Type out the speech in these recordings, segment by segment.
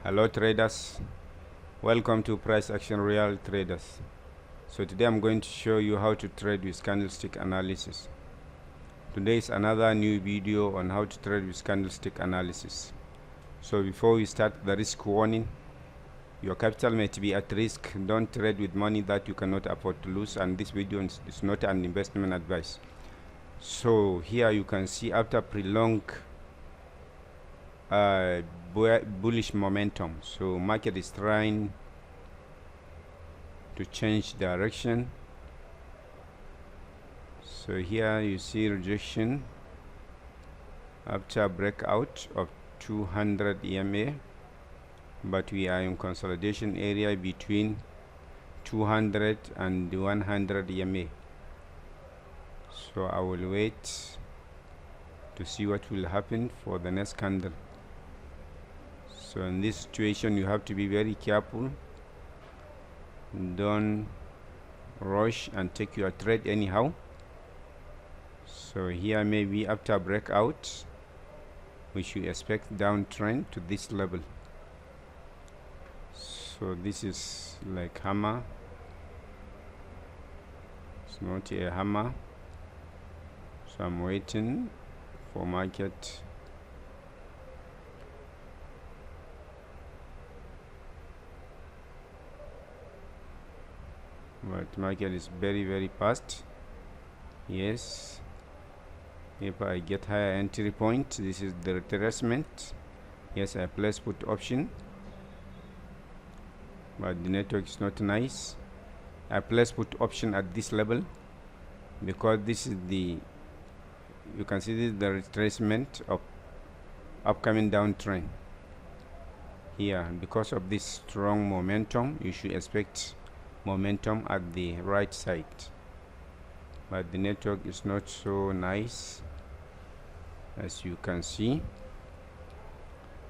Hello traders, welcome to Price Action Real Traders. So today I'm going to show you how to trade with candlestick analysis. Today is another new video on how to trade with candlestick analysis. So before we start, the risk warning: your capital might be at risk. Don't trade with money that you cannot afford to lose, and this video is not an investment advice. So here you can see after prolonged bullish momentum, so market is trying to change direction. So here you see rejection after breakout of 200 EMA, but we are in consolidation area between 200 and 100 EMA. So I will wait to see what will happen for the next candle. So in this situation you have to be very careful. Don't rush and take your trade anyhow. So here maybe after breakout we should expect downtrend to this level. So this is like hammer. It's not a hammer. So I'm waiting for market but market is very fast. Yes, if I get higher entry point, this is the retracement. Yes, I place put option, but the network is not nice. I place put option at this level because this is the, you can see this is the retracement of upcoming downtrend. Here, because of this strong momentum, you should expect momentum at the right side, but the network is not so nice as you can see.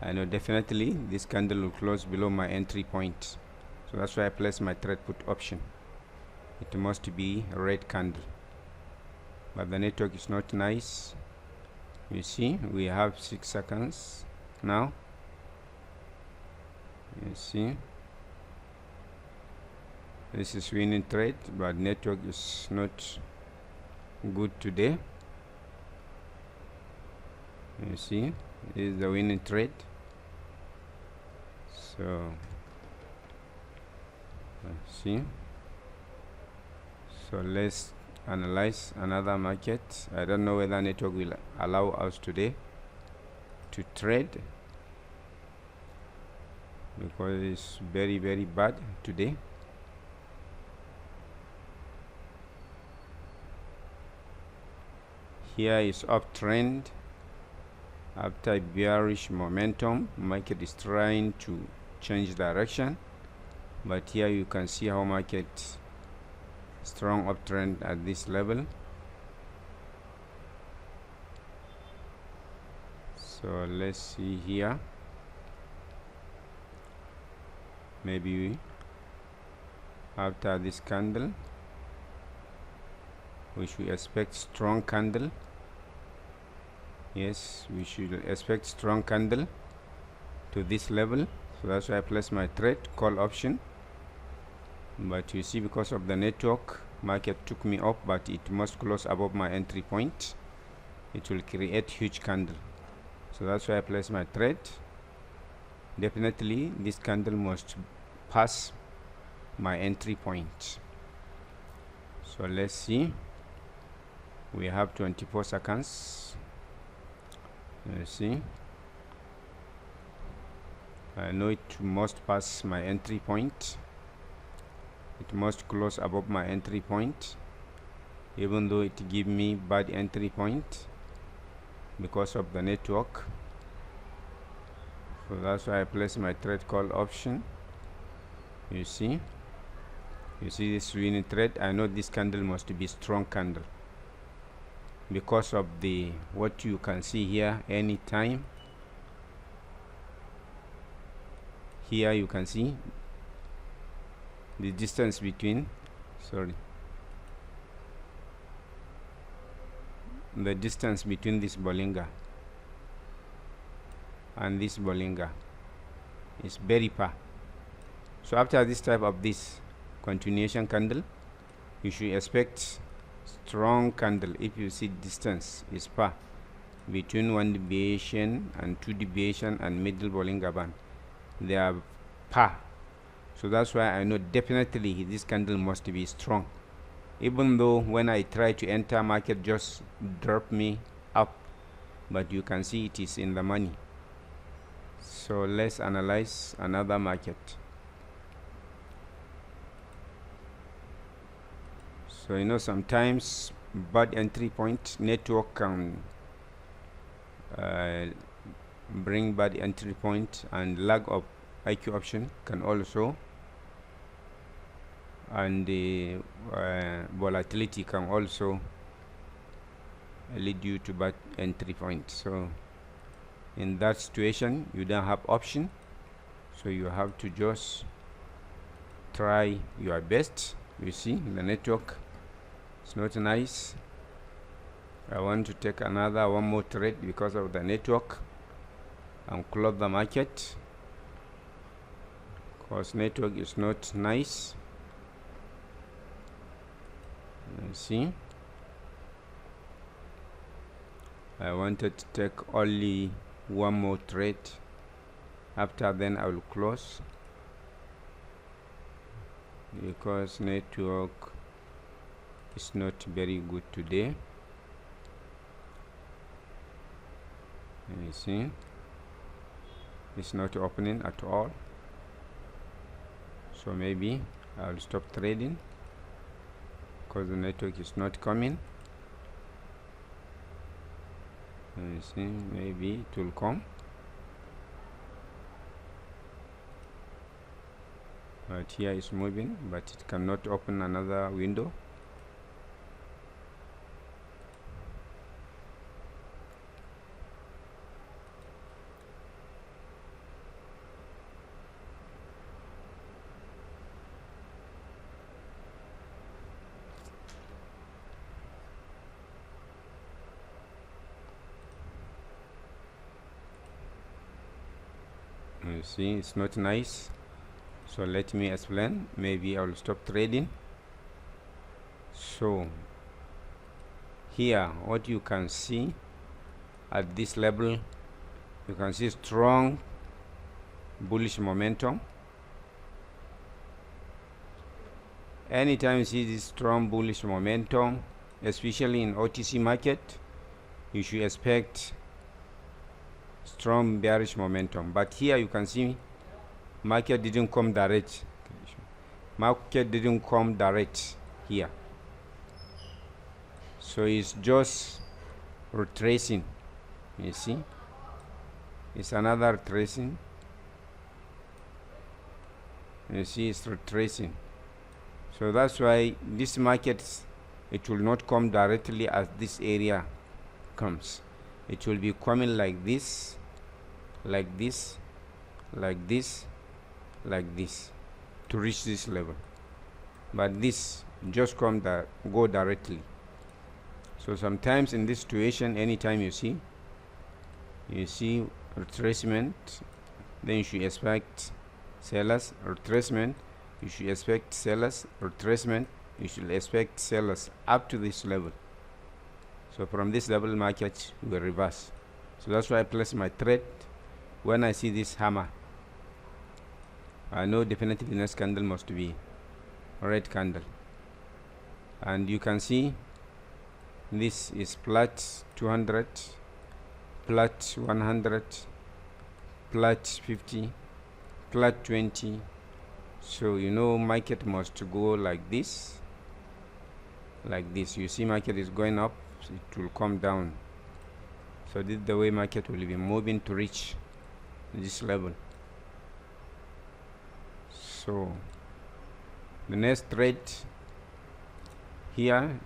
I know definitely this candle will close below my entry point, so that's why I place my trade put option. It must be a red candle, but the network is not nice. You see we have 6 seconds now. You see this is winning trade, but network is not good today. You see this is the winning trade. So see, so let's analyze another market. I don't know whether network will allow us today to trade because it's very bad today. Here is uptrend after bearish momentum. Market is trying to change direction, but here you can see how market strong uptrend at this level. So let's see here, maybe after this candle we should expect strong candle. Yes, we should expect strong candle to this level. So that's why I place my trade call option, but you see because of the network, market took me up, but it must close above my entry point. It will create huge candle, so that's why I place my trade. Definitely this candle must pass my entry point. So let's see, we have 24 seconds. Let's see, I know it must pass my entry point. It must close above my entry point, even though it give me bad entry point because of the network. So that's why I place my trade call option. You see this winning trade. I know this candle must be strong candle because of the what you can see here. Anytime here you can see the distance between the distance between this Bollinger and this Bollinger. is very far. So after this type of this continuation candle, you should expect strong candle. If you see distance is far between 1 deviation and 2 deviation and middle Bollinger Band, they are far. So that's why I know definitely this candle must be strong, even though when I try to enter market just drop me up, but you can see it is in the money. So let's analyze another market. So you know, sometimes bad entry point network can bring bad entry point, and lack of IQ option can also, and the volatility can also lead you to bad entry point. So in that situation you don't have option, so you have to just try your best. You see the network, it's not nice. I want to take one more trade because of the network and close the market, because network is not nice. Let's see, I wanted to take only one more trade. After then I will close, because network is not very good today. You see, it's not opening at all, so maybe I'll stop trading because the network is not coming. You see, maybe it will come, but here it's moving, but it cannot open another window. You see, it's not nice. So let me explain. Maybe I will stop trading. So here, what you can see at this level, you can see strong bullish momentum. Anytime you see this strong bullish momentum, especially in OTC market, you should expect strong bearish momentum. But here you can see market didn't come direct. Market didn't come direct here, so it's just retracing. You see, it's another retracing. You see, it's retracing. So that's why this market, it will not come directly as this area comes. It will be coming like this, like this, like this, like this, to reach this level. But this just go directly. So sometimes in this situation, anytime you see retracement, then you should expect sellers. Retracement, you should expect sellers. Retracement, you should expect sellers up to this level. So from this level, market will reverse. So that's why I place my trade when I see this hammer. I know definitely next candle must be red candle, and you can see this is flat 200, flat 100, flat 50, flat 20. So you know market must go like this, like this. You see market is going up, so it will come down. So this is the way market will be moving to reach this level. So the next trade here,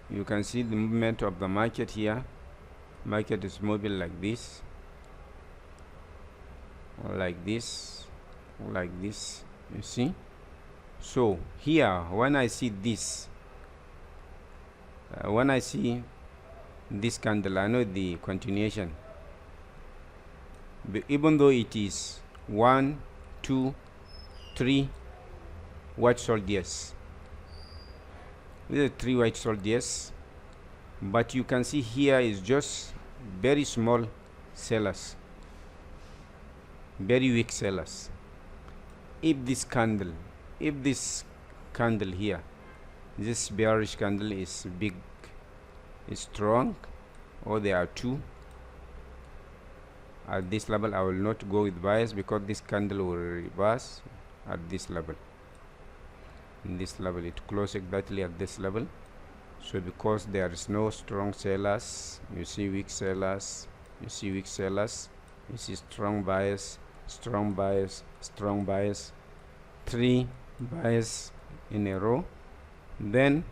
you can see the movement of the market here. Market is moving like this, like this, like this. You see. So here, when I see this, when I see this candle, I know the continuation. But even though it is 1 2, 3 white soldiers. These are 3 white soldiers, but you can see here is just very small sellers, very weak sellers. If this candle here, this bearish candle is big, is strong, or there are 2 at this level, I will not go with bias because this candle will reverse at this level. In this level, it closes exactly at this level. So because there is no strong sellers, you see weak sellers, you see weak sellers, you see strong bias, strong bias, strong bias, 3 bias in a row. Then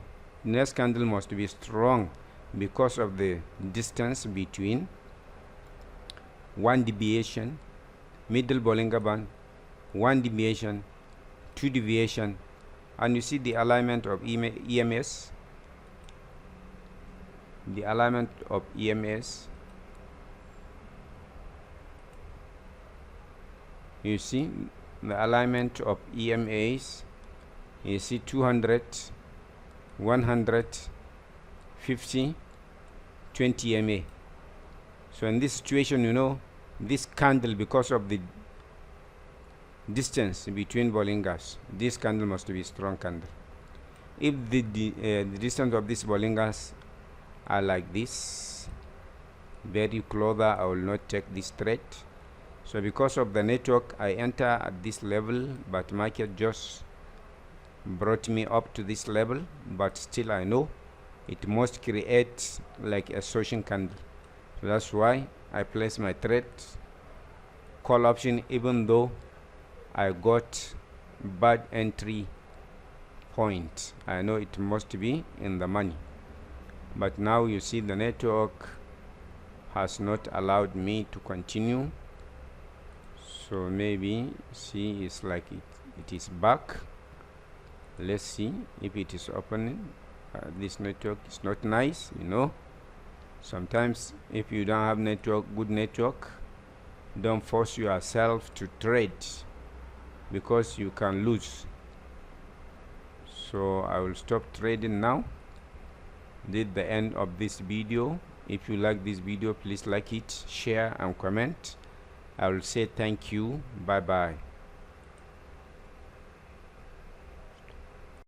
next candle must be strong because of the distance between 1 deviation, middle Bollinger Band, 1 deviation, 2 deviation, and you see the alignment of EMS. The alignment of EMS, you see the alignment of EMAs, you see 200, 100, 50, 20 MA. So in this situation, you know, this candle, because of the distance between Bollingers, this candle must be a strong candle. If the distance of these Bollingers are like this, very closer, I will not take this trade. So because of the network, I enter at this level, but market just brought me up to this level, but still I know it must create like a swing candle. So that's why I place my trade call option, even though I got bad entry point. I know it must be in the money, but now you see the network has not allowed me to continue. So maybe see, it's like it is back. Let's see if it is opening. This network is not nice, you know. Sometimes if you don't have network, good network, don't force yourself to trade because you can lose. So I will stop trading now. This is the end of this video. If you like this video, please like it, share and comment. I will say thank you. Bye bye.